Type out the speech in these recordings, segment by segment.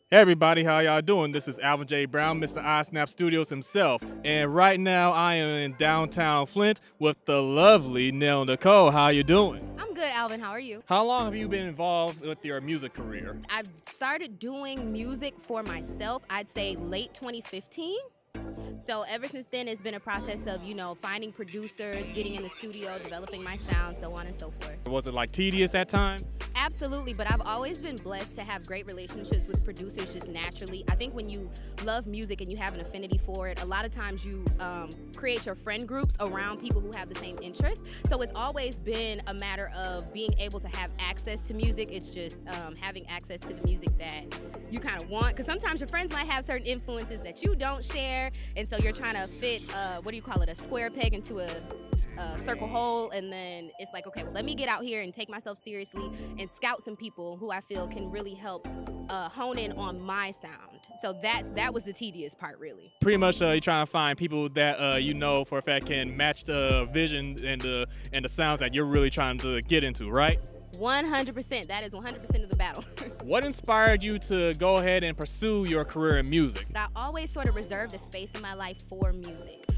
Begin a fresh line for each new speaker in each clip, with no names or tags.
Hey everybody, how y'all doing? This is Alvin J. Brown, Mr. iSnap Studios himself. And right now I am in downtown Flint with the lovely Nelle Nichole. How you doing?
I'm good, Alvin. How are you?
How long have you been involved with your music career?
I've started doing music for myself, I'd say late 2015. So ever since then, it's been a process of, finding producers, getting in the studio, developing my sound, so on and so forth.
Was it like tedious at times?
Absolutely, but I've always been blessed to have great relationships with producers just naturally. I think when you love music and you have an affinity for it, a lot of times you create your friend groups around people who have the same interests. So it's always been a matter of being able to have access to music. It's just having access to the music that you kind of want, because sometimes your friends might have certain influences that you don't share, and so you're trying to fit, a square peg into a circle hole, and then it's like, okay, well, let me get out here and take myself seriously and scout some people who I feel can really help hone in on my sound. So that was the tedious part, really.
Pretty much you're trying to find people that you know for a fact can match the vision and the sounds that you're really trying to get into, right?
100%. That is 100% of the battle.
What inspired you to go ahead and pursue your career in music?
I always sort of reserved a space in my life for music.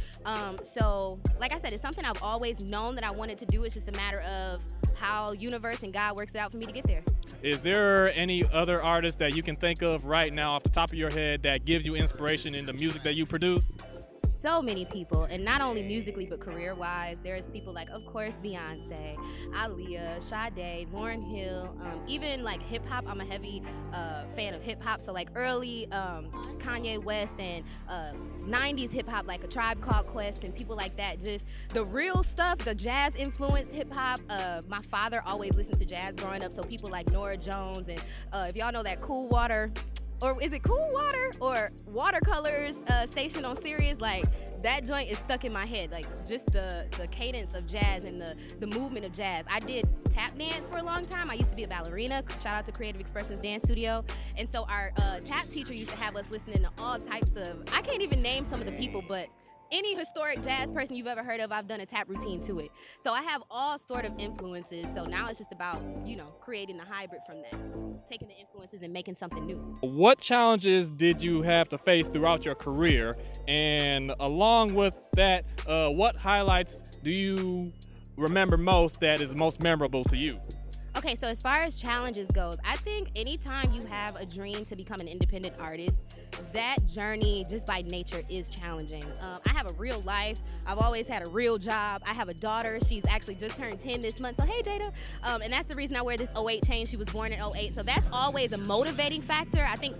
So, like I said, it's something I've always known that I wanted to do. It's just a matter of how universe and God works it out for me to get there.
Is there any other artist that you can think of right now off the top of your head that gives you inspiration in the music that you produce?
So many people, and not only musically but career-wise. There's people like, of course, Beyonce, Aaliyah, Sade, Lauryn Hill, even like hip-hop. I'm a heavy fan of hip-hop, so like early Kanye West and 90s hip-hop, like A Tribe Called Quest and people like that. Just the real stuff, the jazz-influenced hip-hop. My father always listened to jazz growing up, so people like Norah Jones, and if y'all know that Cool Water, or is it Cool Water or Watercolors station on Sirius, like that joint is stuck in my head, like just the cadence of jazz and the movement of jazz. I did tap dance for a long time. I used to be a ballerina. Shout out to Creative Expressions Dance Studio. And so our tap teacher used to have us listening to all types of, I can't even name some of the people, but any historic jazz person you've ever heard of, I've done a tap routine to it. So I have all sort of influences. So now it's just about, creating the hybrid from that, taking the influences and making something new.
What challenges did you have to face throughout your career? And along with that, what highlights do you remember most that is most memorable to you?
Okay, so as far as challenges goes, I think anytime you have a dream to become an independent artist, that journey just by nature is challenging. I have a real life. I've always had a real job. I have a daughter. She's actually just turned 10 this month. So hey, Jada. And that's the reason I wear this '08 chain. She was born in '08. So that's always a motivating factor. I think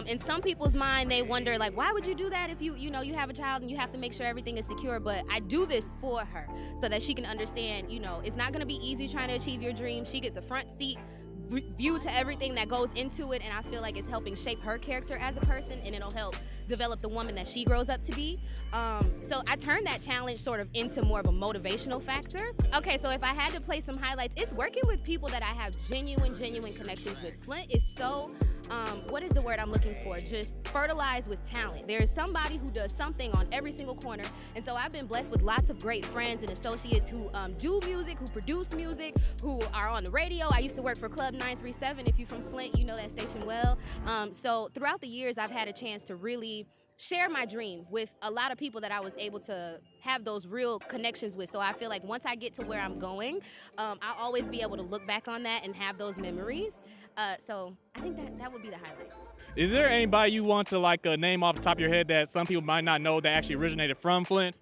in some people's mind, they wonder, like, why would you do that if you have a child and you have to make sure everything is secure? But I do this for her so that she can understand, it's not going to be easy trying to achieve your dream. She gets a front seat view to everything that goes into it, and I feel like it's helping shape her character as a person, and it'll help develop the woman that she grows up to be. So I turned that challenge sort of into more of a motivational factor. Okay, so if I had to play some highlights, it's working with people that I have genuine connections with. Flint is so, what is the word I'm looking for? Just fertilized with talent. There's somebody who does something on every single corner, and so I've been blessed with lots of great friends and associates who do music, who produce music, who are on the radio. I used to work for Club 937. If you're from Flint, you know that station well. So throughout the years, I've had a chance to really share my dream with a lot of people that I was able to have those real connections with. So I feel like once I get to where I'm going, I'll always be able to look back on that and have those memories. So I think that would be the highlight.
Is there anybody you want to name off the top of your head that some people might not know that actually originated from Flint?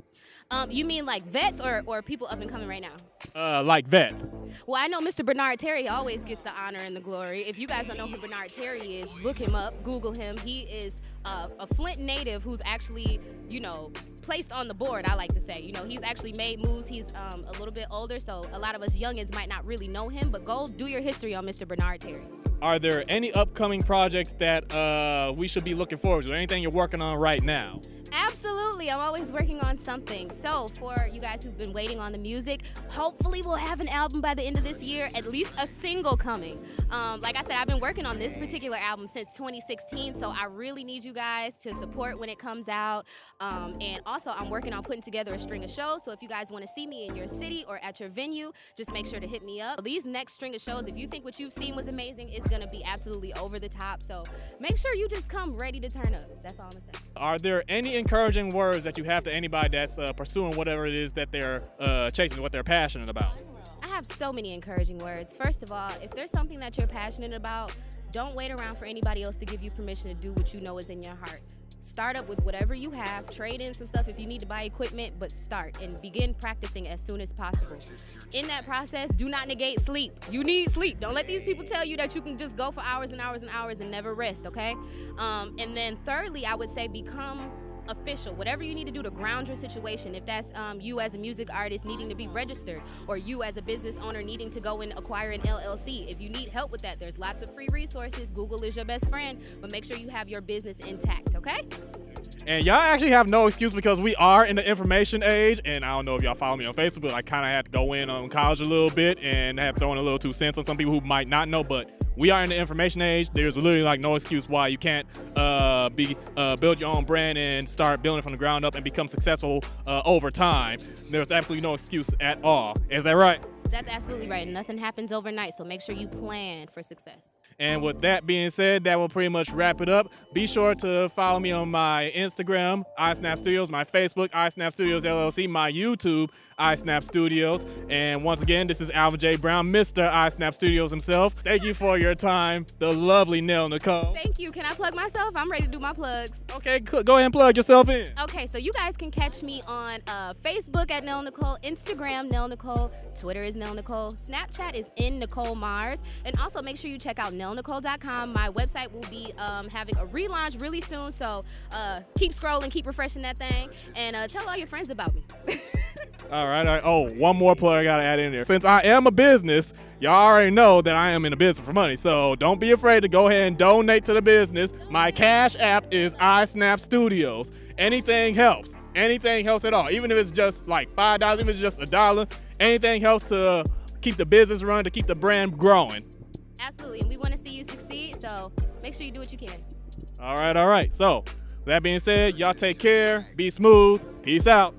You mean like vets or people up and coming right now?
Like vets.
Well, I know Mr. Bernard Terry always gets the honor and the glory. If you guys don't know who Bernard Terry is, look him up, Google him. He is a Flint native who's actually, placed on the board, I like to say. He's actually made moves. He's a little bit older, so a lot of us youngins might not really know him, but go do your history on Mr. Bernard Terry.
Are there any upcoming projects that we should be looking forward to? Anything you're working on right now?
Absolutely. Absolutely. I'm always working on something. So for you guys who've been waiting on the music, hopefully we'll have an album by the end of this year, at least a single coming. Like I said, I've been working on this particular album since 2016, so I really need you guys to support when it comes out. And also, I'm working on putting together a string of shows, so if you guys want to see me in your city or at your venue, just make sure to hit me up. These next string of shows, if you think what you've seen was amazing, it's going to be absolutely over the top, so make sure you just come ready to turn up. That's all I'm going to say.
Are there any encouraging words that you have to anybody that's pursuing whatever it is that they're chasing, what they're passionate about?
I have so many encouraging words. First of all, if there's something that you're passionate about, don't wait around for anybody else to give you permission to do what you know is in your heart. Start up with whatever you have, trade in some stuff if you need to buy equipment, but start and begin practicing as soon as possible. In that process, do not negate sleep. You need sleep. Don't let these people tell you that you can just go for hours and hours and hours and never rest, okay? And then thirdly, I would say become official. Whatever you need to do to ground your situation, if that's you as a music artist needing to be registered, or you as a business owner needing to go and acquire an LLC. If you need help with that, there's lots of free resources. Google is your best friend, but make sure you have your business intact, okay?
And y'all actually have no excuse because we are in the information age, and I don't know if y'all follow me on Facebook, but I kind of had to go in on college a little bit and have thrown a little 2 cents on some people who might not know, but we are in the information age. There's literally like no excuse why you can't build your own brand and start building from the ground up and become successful over time. There's absolutely no excuse at all. Is that right?
That's absolutely right. Nothing happens overnight, so make sure you plan for success.
And with that being said, that will pretty much wrap it up. Be sure to follow me on my Instagram, iSnap Studios, my Facebook, iSnap Studios LLC, my YouTube, iSnap Studios. And once again, this is Alvin J. Brown, Mr. iSnap Studios himself. Thank you for your time, the lovely Nelle Nichole.
Thank you. Can I plug myself? I'm ready to do my plugs.
Okay, go ahead and plug yourself in.
Okay, so you guys can catch me on Facebook at Nelle Nichole, Instagram Nelle Nichole, Twitter is Nelle Nichole, Snapchat is in Nicole Mars, and also make sure you check out NelleNichole.com. My website will be having a relaunch really soon, so keep scrolling, keep refreshing that thing, and tell all your friends about me.
All right. Oh, one more plug I gotta add in there. Since I am a business, y'all already know that I am in a business for money, so don't be afraid to go ahead and donate to the business. My Cash App is iSnap Studios. Anything helps. Anything helps at all. Even if it's just like $5, even if it's just $1, anything helps to keep the business running, to keep the brand growing.
Absolutely, and we want to see you succeed, so make sure you do what you can.
All right. So, with that being said, y'all take care, be smooth, peace out.